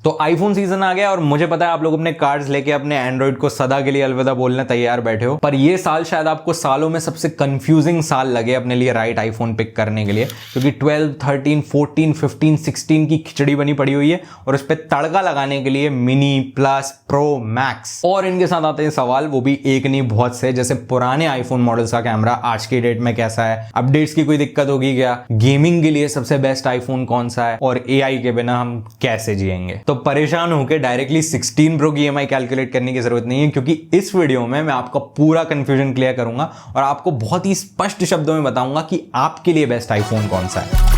तो iPhone season आ गया और मुझे पता है आप लोग अपने कार्ड्स लेके अपने एंड्रॉइड को सदा के लिए अलविदा बोलने तैयार बैठे हो, पर ये साल शायद आपको सालों में सबसे कंफ्यूजिंग साल लगे अपने लिए राइट आईफोन पिक करने के लिए, क्योंकि 12, 13, 14, 15, 16 की खिचड़ी बनी पड़ी हुई है और उस पर तड़का लगाने के लिए मिनी, प्लस, प्रो, मैक्स। और इनके साथ आते हैं सवाल, वो भी एक नहीं बहुत से, जैसे पुराने आईफोन मॉडल्स का कैमरा आज की डेट में कैसा है, अपडेट्स की कोई दिक्कत होगी क्या, गेमिंग के लिए सबसे बेस्ट आईफोन कौन सा है, और एआई के बिना हम कैसे जिएंगे। तो परेशान होकर डायरेक्टली 16 प्रो की ईएमआई कैलकुलेट करने की जरूरत नहीं है, क्योंकि इस वीडियो में मैं आपका पूरा कंफ्यूजन क्लियर करूंगा और आपको बहुत ही स्पष्ट शब्दों में बताऊंगा कि आपके लिए बेस्ट आईफोन कौन सा है।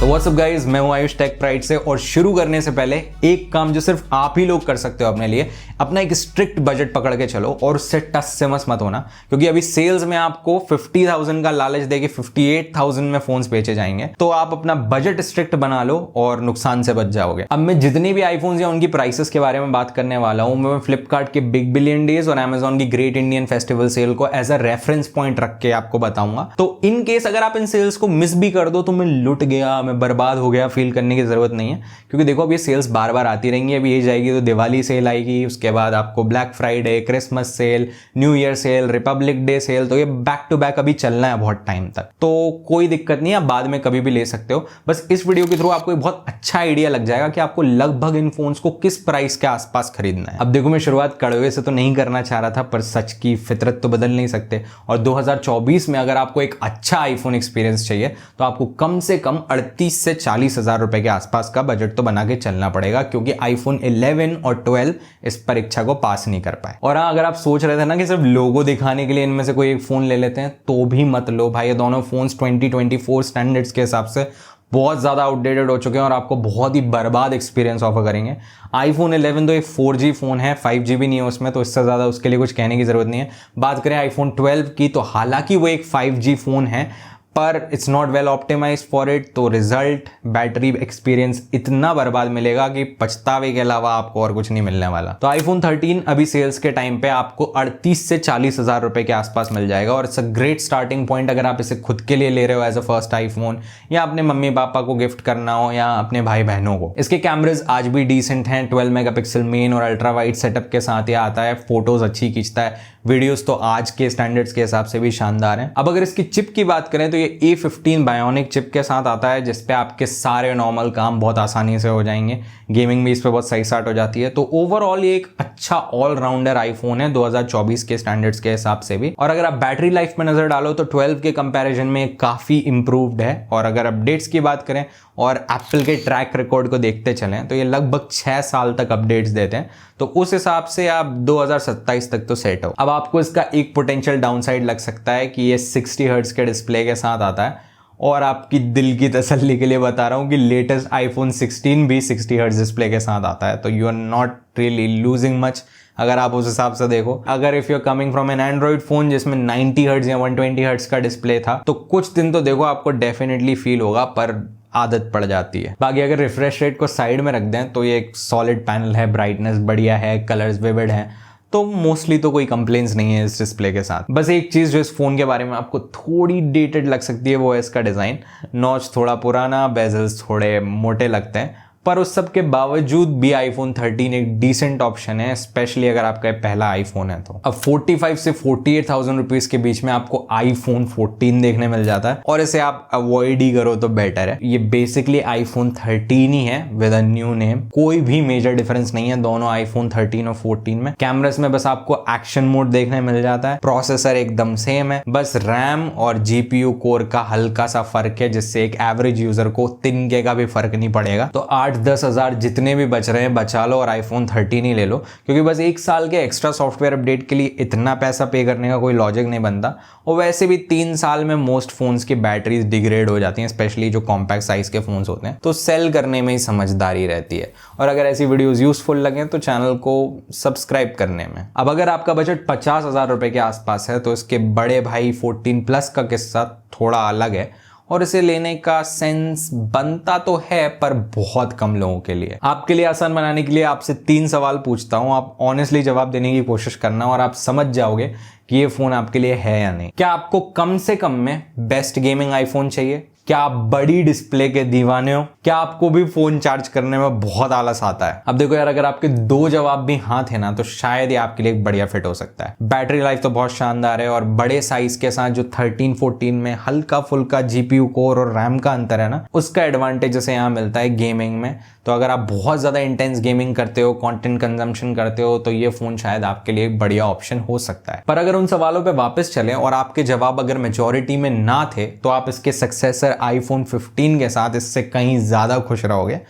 तो व्हाट्स अप गाइस, मैं हूं आयुष टेक प्राइड से, और शुरू करने से पहले एक काम जो सिर्फ आप ही लोग कर सकते हो अपने लिए, अपना एक स्ट्रिक्ट बजट पकड़ के चलो और उससे टस से मत होना, क्योंकि अभी सेल्स में आपको 50,000 का लालच देके 58,000 में फोन्स बेचे जाएंगे। तो आप अपना बजट स्ट्रिक्ट बना लो और नुकसान से बच जाओगे। अब मैं जितने भी आईफोन्स या उनकी प्राइसेस के बारे में बात करने वाला हूं, मैं फ्लिपकार्ट के बिग बिलियन डेज और अमेजॉन की ग्रेट इंडियन फेस्टिवल सेल को एज अ रेफरेंस पॉइंट रख के आपको बताऊंगा। तो इन केस अगर आप इन सेल्स को मिस भी कर दो तो मैं लुट गया, मैं बर्बाद हो गया फील करने की जरूरत नहीं है, क्योंकि देखो अब ये सेल्स बार बार आती रहेंगी। अभी ये जाएगी तो दिवाली सेल आएगी, उसके बाद आपको Black Friday, Christmas sale, New Year sale, Republic Day sale, तो ये बैक टू बैक अभी चलना है बहुत टाइम तक। तो कोई दिक्कत नहीं है, आप बाद में कभी भी ले सकते हो। बस इस वीडियो के थ्रू आपको एक बहुत अच्छा आइडिया लग जाएगा कि आपको लगभग इन फोन्स को किस प्राइस के आसपास खरीदना है। अब देखो मैं शुरुआत कड़वे से तो नहीं करना चाह रहा था, पर सच की फितरत तो बदल नहीं सकते, और 2024 में अगर आपको एक अच्छा आईफोन एक्सपीरियंस चाहिए तो आपको कम से कम 38 से 40,000 रुपए के आसपास का बजट तो बना के चलना पड़ेगा, क्योंकि आईफोन 11 और 12 इस परीक्षा को पास नहीं कर पाए। और हाँ, अगर आप सोच रहे थे ना कि सिर्फ लोगो दिखाने के लिए इनमें से कोई एक फोन ले लेते हैं, तो भी मत लो भाई। ये दोनों फोन्स 2024 स्टैंडर्ड्स के हिसाब से बहुत ज़्यादा आउटडेटेड हो चुके हैं और आपको बहुत ही बर्बाद एक्सपीरियंस ऑफर करेंगे। आईफोन 11 तो एक 4G फ़ोन है, 5G भी नहीं है उसमें, तो इससे ज़्यादा उसके लिए कुछ कहने की ज़रूरत नहीं है। बात करें आईफोन 12 की, तो हालांकि वो एक 5G फ़ोन है, पर it's not well optimised for it. तो रिजल्ट, बैटरी एक्सपीरियंस इतना बर्बाद मिलेगा कि पछतावे के अलावा आपको और कुछ नहीं मिलने वाला। तो आईफोन 13 अभी सेल्स के टाइम पे आपको 38 से 40,000 रुपए के आसपास मिल जाएगा, और it's a great starting point अगर आप इसे खुद के लिए ले रहे हो एज अ फर्स्ट आईफोन, या अपने मम्मी पापा को गिफ्ट करना हो, या अपने भाई बहनों को। इसके कैमरेज आज भी डिसेंट हैं, 12 मेगापिक्सल मेन और अल्ट्रा वाइड सेटअप के साथ ये आता है, फोटोज अच्छी खींचता है, वीडियोस तो आज के स्टैंडर्ड्स के हिसाब से भी शानदार हैं। अब अगर इसकी चिप की बात करें तो ये A15 बायोनिक चिप के साथ आता है, जिसपे आपके सारे नॉर्मल काम बहुत आसानी से हो जाएंगे। गेमिंग भी इस पे बहुत सही स्टार्ट हो जाती है। तो ओवरऑल ये एक अच्छा ऑलराउंडर आईफोन है 2024 के स्टैंडर्ड्स के हिसाब से भी। और अगर आप बैटरी लाइफ में नजर डालो तो 12 के कंपैरिजन में काफी इंप्रूव्ड है। और अगर अपडेट्स की बात करें और एप्पल के ट्रैक रिकॉर्ड को देखते चलें तो ये लगभग 6 साल तक अपडेट्स देते हैं, तो उस हिसाब से आप 2027 तक तो सेट हो। अब आपको इसका एक पोटेंशियल डाउनसाइड लग सकता है कि ये 60 हर्ट्ज के डिस्प्ले के साथ आता है, और आपकी दिल की तसल्ली के लिए बता रहा हूं कि लेटेस्ट आईफोन 16 भी 60 हर्ट्ज डिस्प्ले के साथ आता है, तो you are not really losing much अगर आप उस हिसाब से देखो। अगर if you are coming from an Android phone जिसमें 90 हर्ट्ज या 120 हर्ट्ज का डिस्प्ले था, तो कुछ दिन तो देखो आपको डेफिनेटली फील होगा, पर आदत पड़ जाती है। बाकी अगर रिफ्रेश रेट को साइड में रख दें तो ये एक सॉलिड पैनल है, ब्राइटनेस बढ़िया है, कलर्स विविड हैं, तो मोस्टली तो कोई कंप्लेंट्स नहीं है इस डिस्प्ले के साथ। बस एक चीज जो इस फोन के बारे में आपको थोड़ी डेटेड लग सकती है वो है इसका डिजाइन। नॉच थोड़ा पुराना, बेजल्स थोड़े मोटे लगते हैं, पर उस सब के बावजूद भी आईफोन 13 एक डिसेंट ऑप्शन है, स्पेशली अगर आपका पहला आईफोन है तो। अब 45 से 48,000 रुपीज के बीच में आपको आईफोन 14 देखने मिल जाता है, और इसे आप अवॉइड ही करो तो बेटर है। ये बेसिकली आईफोन 13 ही है विद अ न्यू नेम। कोई भी मेजर डिफरेंस नहीं है दोनों आईफोन 13 और 14 में। कैमरास में बस आपको एक्शन मोड देखने मिल जाता है, प्रोसेसर एकदम सेम है, बस रैम और जीपीयू कोर का हल्का सा फर्क है, जिससे एक एवरेज यूजर को तिनके का भी फर्क नहीं पड़ेगा। तो 8-10 हज़ार जितने भी बच रहे हैं बचा लो और आईफोन 13 ही ले लो, क्योंकि बस एक साल के एक्स्ट्रा सॉफ्टवेयर अपडेट के लिए इतना पैसा पे करने का कोई लॉजिक नहीं बनता। और वैसे भी 3 साल में मोस्ट फोन्स की बैटरीज डिग्रेड हो जाती हैं, स्पेशली जो कॉम्पैक्ट साइज के फोन्स होते हैं, तो सेल करने में ही समझदारी रहती है। और अगर ऐसी वीडियोस यूजफुल लगे तो चैनल को सब्सक्राइब करने में। अब अगर आपका बजट 50,000 रुपए के आसपास है तो इसके बड़े भाई 14 प्लस का किस्सा थोड़ा अलग है, और इसे लेने का सेंस बनता तो है, पर बहुत कम लोगों के लिए। आपके लिए आसान बनाने के लिए आपसे 3 सवाल पूछता हूं, आप ऑनेस्टली जवाब देने की कोशिश करना और आप समझ जाओगे कि ये फोन आपके लिए है या नहीं। क्या आपको कम से कम में बेस्ट गेमिंग आईफोन चाहिए? क्या आप बड़ी डिस्प्ले के दीवाने हो? क्या आपको भी फोन चार्ज करने में बहुत आलस आता है? अब देखो यार, अगर आपके दो जवाब भी हाँ थे ना, तो शायद ये आपके लिए एक बढ़िया फिट हो सकता है। बैटरी लाइफ तो बहुत शानदार है और बड़े साइज के साथ जो 13-14 में हल्का फुल्का जीपीयू कोर और रैम का अंतर है ना, उसका एडवांटेज जैसे यहाँ मिलता है गेमिंग में। तो अगर आप बहुत ज्यादा इंटेंस गेमिंग करते हो, कंटेंट कंजम्पशन करते हो, तो ये फोन शायद आपके लिए एक बढ़िया ऑप्शन हो सकता है। पर अगर उन सवालों पे वापस चलें और आपके जवाब अगर मेजॉरिटी में ना थे, तो आप इसके सक्सेसर आईफोन 15 के साथ इससे कहीं ज्यादा खुश रहोगे।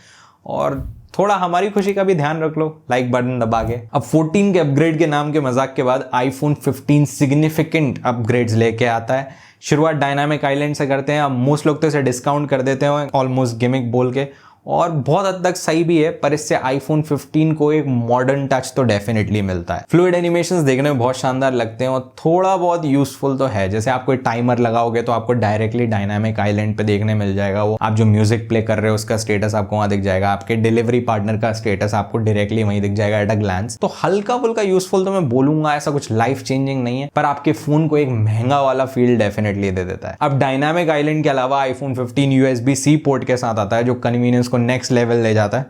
और थोड़ा हमारी खुशी का भी ध्यान रख लो लाइक बटन दबा के। अब 14 के अपग्रेड के नाम के मजाक के बाद आईफोन 15 सिग्निफिकेंट अपग्रेड्स लेके आता है। शुरुआत डायनामिक आइलैंड से करते हैं। अब मोस्ट लोग तो इसे डिस्काउंट कर देते हैं ऑलमोस्ट गिमिक बोल के, और बहुत हद तक सही भी है, पर इससे आईफोन 15 को एक मॉडर्न टच तो डेफिनेटली मिलता है। फ्लूइड एनिमेशंस देखने में बहुत शानदार लगते हैं और थोड़ा बहुत यूजफुल तो है। जैसे आप कोई टाइमर लगाओगे तो आपको डायरेक्टली डायनामिक आइलैंड पे देखने मिल जाएगा। वो आप जो म्यूजिक प्ले कर रहे हो उसका स्टेटस आपको वहां दिख जाएगा। आपके डिलीवरी पार्टनर का स्टेटस आपको डायरेक्टली वहीं दिख जाएगा एट अ ग्लांस। तो हल्का फुल्का यूजफुल तो मैं बोलूंगा, ऐसा कुछ लाइफ चेंजिंग नहीं है, पर आपके फोन को एक महंगा वाला फील डेफिनेटली दे देता है। अब डायनामिक आइलैंड के अलावा आईफोन 15 USB-C पोर्ट के साथ आता है, जो कन्वीनियंस नेक्स्ट लेवल ले जाता है,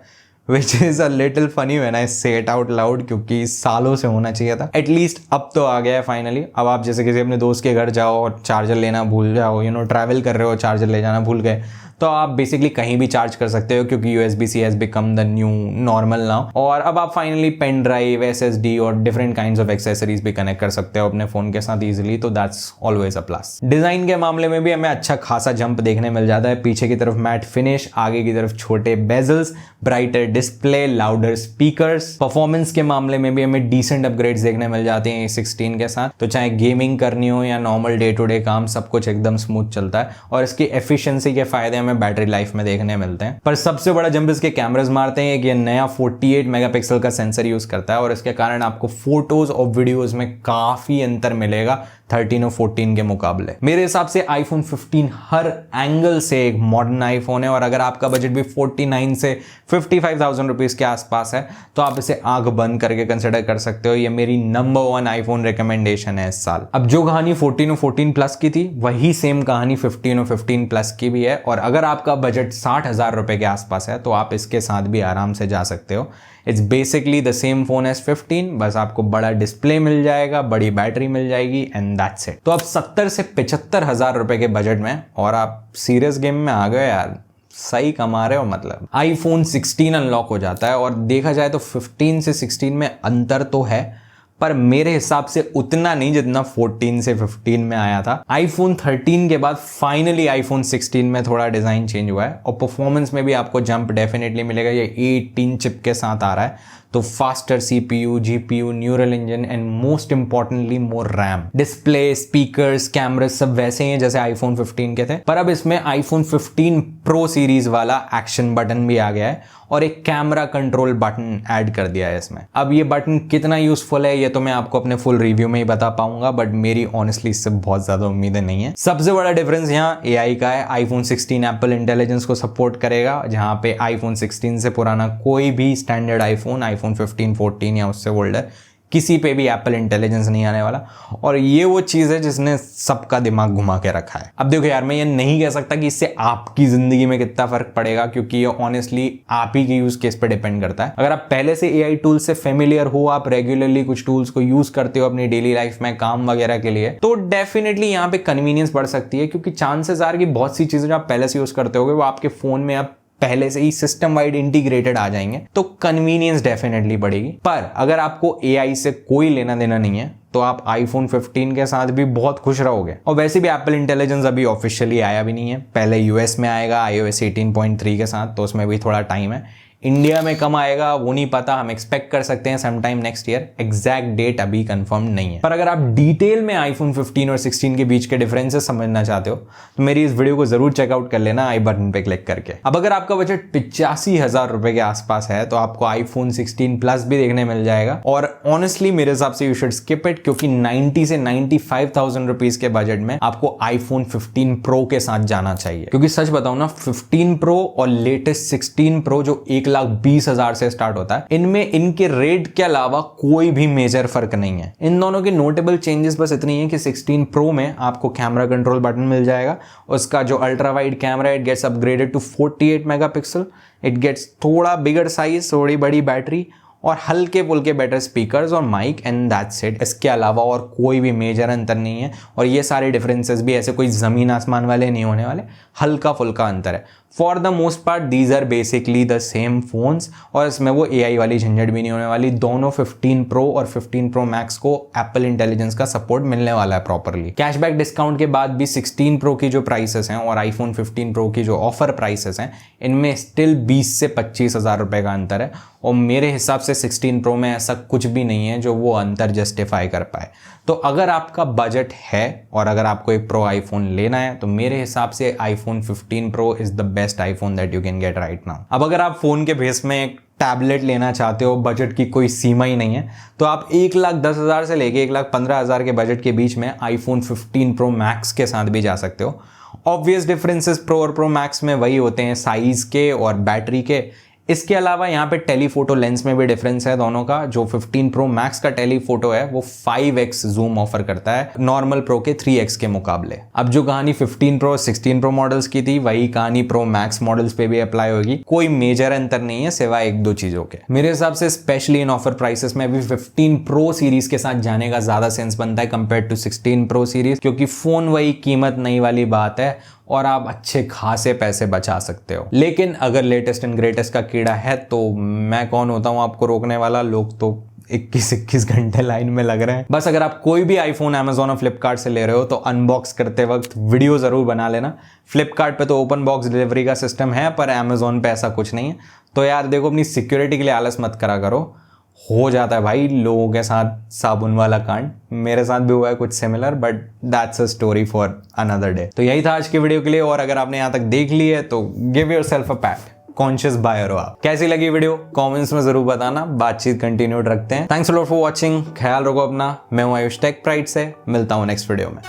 which is a little funny when I से इट आउट लाउड, क्योंकि सालों से होना चाहिए था। एटलीस्ट अब तो आ गया है फाइनली। अब आप जैसे किसी अपने दोस्त के घर जाओ और चार्जर लेना भूल जाओ, ट्रैवल कर रहे हो, चार्जर ले जाना भूल गए, तो आप बेसिकली कहीं भी चार्ज कर सकते हो, क्योंकि USB-C has become the new normal now. और अब आप फाइनली पेन ड्राइव, SSD और डिफरेंट काइंड्स ऑफ एक्सेसरीज भी कनेक्ट कर सकते हो अपने फोन के साथ इजीली, तो that's always a plus. Design के मामले में भी हमें अच्छा खासा जंप देखने मिल जाता है। पीछे की तरफ मैट फिनिश, आगे की तरफ छोटे bezels, brighter display, louder speakers. Performance के मामले में भी हमें डिसेंट अपग्रेड्स देखने मिल जाते हैं 16 के साथ। तो चाहे गेमिंग करनी हो या नॉर्मल डे टू डे काम, सब कुछ एकदम स्मूथ चलता है और इसकी एफिशिएंसी के फायदे हमें बैटरी लाइफ में देखने मिलते हैं। पर सबसे बड़ा जंप इसके कैमरास मारते हैं कि ये नया 48 मेगापिक्सल का सेंसर यूज करता है और इसके कारण आपको फोटोज और वीडियोस में काफी अंतर मिलेगा 13 और 14 के मुकाबले। मेरे हिसाब से आईफोन 15 हर एंगल से एक मॉडर्न आईफोन है और अगर आपका बजट भी 49 से 55,000 रुपीज के आसपास है, तो आप इसे आंख बंद करके कंसिडर कर सकते हो। ये मेरी नंबर 1 आईफोन रिकमेंडेशन है इस साल। अब जो कहानी 14 और 14 प्लस की थी, वही सेम कहानी 15 और 15 प्लस की भी है। और अगर आपका बजट 60,000 रुपए के आसपास है, तो आप इसके साथ भी आराम से जा सकते हो। It's basically the same phone as 15, बस आपको बड़ा डिस्प्ले मिल जाएगा, बड़ी बैटरी मिल जाएगी एंड दैट्स इट। तो अब 70 से 75,000 रुपए के बजट में और आप सीरियस गेम में आ गए यार, सही कमा रहे हो। मतलब आईफोन 16 अनलॉक हो जाता है और देखा जाए तो 15 से 16 में अंतर तो है, पर मेरे हिसाब से उतना नहीं जितना 14 से 15 में आया था। आईफोन 13 के बाद फाइनली आईफोन 16 में थोड़ा डिजाइन चेंज हुआ है और परफॉर्मेंस में भी आपको जंप डेफिनेटली मिलेगा। ये 18 चिप के साथ आ रहा है, तो faster CPU, GPU, neural engine and most importantly more RAM. Display, speakers, cameras सब वैसे ही हैं जैसे आईफोन 15 के थे, पर अब इसमें आईफोन 15 प्रो सीरीज वाला एक्शन बटन भी आ गया है और एक कैमरा कंट्रोल बटन ऐड कर दिया है इसमें। अब ये बटन कितना यूजफुल है ये तो मैं आपको अपने फुल रिव्यू में ही बता पाऊंगा, बट मेरी ऑनेस्टली इससे बहुत ज्यादा उम्मीदें नहीं है। सबसे बड़ा डिफरेंस यहाँ AI का है। आईफोन 16 एप्पल इंटेलिजेंस को सपोर्ट करेगा, जहां पे आईफोन 16 से पुराना कोई भी स्टैंडर्ड आईफोन 15, 14 या उससे ओल्डर किसी पे भी एप्पल इंटेलिजेंस नहीं आने वाला। और ये वो चीज है जिसने सबका दिमाग घुमा के रखा है। अब देखो यार, मैं ये नहीं कह सकता कि इससे आपकी जिंदगी में कितना फर्क पड़ेगा, क्योंकि ये ऑनेस्टली आप ही के यूज केस पे डिपेंड करता है। अगर आप पहले से AI टूल से फेमिलियर हो, आप रेगुलरली कुछ टूल्स को यूज करते हो अपनी डेली लाइफ में काम वगैरह के लिए, तो डेफिनेटली यहाँ पे कन्वीनियंस बढ़ सकती है, क्योंकि चांसेस आर कि बहुत सी चीजें जो आप पहले से यूज करते होगे वो आपके फोन में आप पहले से ही सिस्टम वाइड इंटीग्रेटेड आ जाएंगे, तो कन्वीनियंस डेफिनेटली बढ़ेगी। पर अगर आपको AI से कोई लेना देना नहीं है, तो आप आईफोन 15 के साथ भी बहुत खुश रहोगे। और वैसे भी एप्पल इंटेलिजेंस अभी ऑफिशियली आया भी नहीं है, पहले US में आएगा iOS 18.3 के साथ, तो उसमें भी थोड़ा टाइम है। इंडिया में कम आएगा वो नहीं पता, हम एक्सपेक्ट कर सकते हैं some time next year. Exact date अभी कंफर्म नहीं है। पर अगर आप डिटेल में आईफोन 15 और 16 के बीच के डिफरेंसेस समझना चाहते हो, तो मेरी इस वीडियो को जरूर चेकआउट कर लेना आई बटन पे क्लिक करके। अब अगर आपका बजट 85,000 रुपए के आसपास है, तो आपको आईफोन 16 प्लस भी देखने मिल जाएगा। और ऑनेस्टली मेरे हिसाब से यू शुड स्किप इट, क्योंकि 90 से 95,000 रुपीज के बजट में आपको आईफोन 15 प्रो के साथ जाना चाहिए। क्योंकि सच बताऊं ना, 15 प्रो और लेटेस्ट 16 प्रो जो 1 1,20,000 से स्टार्ट होता है। इनमें इनके रेट के अलावा कोई भी मेजर फर्क नहीं है। इन दोनों की नोटेबल चेंजेस बस इतनी है कि 16 प्रो में आपको कैमरा कंट्रोल बटन मिल जाएगा। उसका जो ultra wide camera it gets upgraded to 48 megapixel. It gets थोड़ा बिगर साइज, थोड़ी बड़ी बैटरी और हल्के फुल्के बेटर स्पीकर्स और माइक एंड दैट्स इट। इसके अलावा और कोई भी मेजर अंतर नहीं है। और ये सारे डिफरेंसेस भी ऐसे कोई ज़मीन आसमान वाले नहीं होने वाले, हल्का फुल्का अंतर है। For the most part these are basically the same phones और इसमें वो AI वाली झंझट भी नहीं होने वाली। दोनों 15 प्रो और 15 प्रो मैक्स को एप्पल इंटेलिजेंस का सपोर्ट मिलने वाला है प्रॉपरली। कैशबैक डिस्काउंट के बाद भी 16 प्रो की जो प्राइसेस हैं और आईफोन 15 प्रो की जो ऑफर प्राइसेस हैं इनमें स्टिल 20 से 25,000 रुपए का अंतर है। और मेरे हिसाब से 16 प्रो में ऐसा कुछ भी नहीं है जो वो अंतर जस्टिफाई कर पाए। तो अगर आपका बजट है और अगर आपको एक प्रो आईफोन लेना है तो मेरे हिसाब से iPhone 15 pro is the best iPhone that you can get right now. अब अगर आप फोन के बेस में एक टैबलेट लेना चाहते हो, बजट की कोई सीमा ही नहीं है, तो आप 1,10,000 से लेके 1,15,000 के बजट के बीच में आईफोन 15 प्रो मैक्स के साथ भी जा सकते हो। ऑब्वियस डिफरेंसेस प्रो और प्रो मैक्स में वही होते हैं, साइज के और बैटरी के। इसके अलावा यहाँ पे टेलीफोटो लेंस में भी डिफरेंस है दोनों का। जो 15 प्रो मैक्स का टेलीफोटो है वो 5x जूम ऑफर करता है नॉर्मल प्रो के 3x के मुकाबले। अब जो कहानी 15 प्रो 16 प्रो मॉडल्स की थी वही कहानी प्रो मैक्स मॉडल्स पे भी अप्लाई होगी। कोई मेजर अंतर नहीं है सिवाय 1-2 चीजों के। मेरे हिसाब से स्पेशली इन ऑफर प्राइसेस में भी 15 प्रो सीरीज के साथ जाने का ज्यादा सेंस बनता है कंपेयर टू 16 प्रो सीरीज, क्योंकि फोन वही, कीमत नहीं वाली बात है और आप अच्छे खासे पैसे बचा सकते हो। लेकिन अगर लेटेस्ट एंड ग्रेटेस्ट का कीड़ा है तो मैं कौन होता हूं आपको रोकने वाला। लोग तो 21 घंटे लाइन में लग रहे हैं। बस अगर आप कोई भी आईफोन अमेजोन और फ्लिपकार्ट से ले रहे हो तो अनबॉक्स करते वक्त वीडियो जरूर बना लेना। फ्लिपकार्ट पे तो ओपन बॉक्स डिलीवरी का सिस्टम है पर अमेजोन पे ऐसा कुछ नहीं है। तो यार देखो, अपनी सिक्योरिटी के लिए आलस मत करा करो। हो जाता है भाई लोगों के साथ साबुन वाला कांड। मेरे साथ भी हुआ है कुछ similar, but that's a story for another day. तो यही था आज की वीडियो के लिए। और अगर आपने यहाँ तक देख ली है तो give yourself a pat. Conscious buyer हो आप। कैसी लगी वीडियो कमेंट्स में जरूर बताना। बातचीत कंटिन्यूड रखते हैं। Thanks a lot for watching. ख्याल रखो अपना। मैं हूं आयुष टेक प्राइड से। मिलता हूं नेक्स्ट वीडियो में।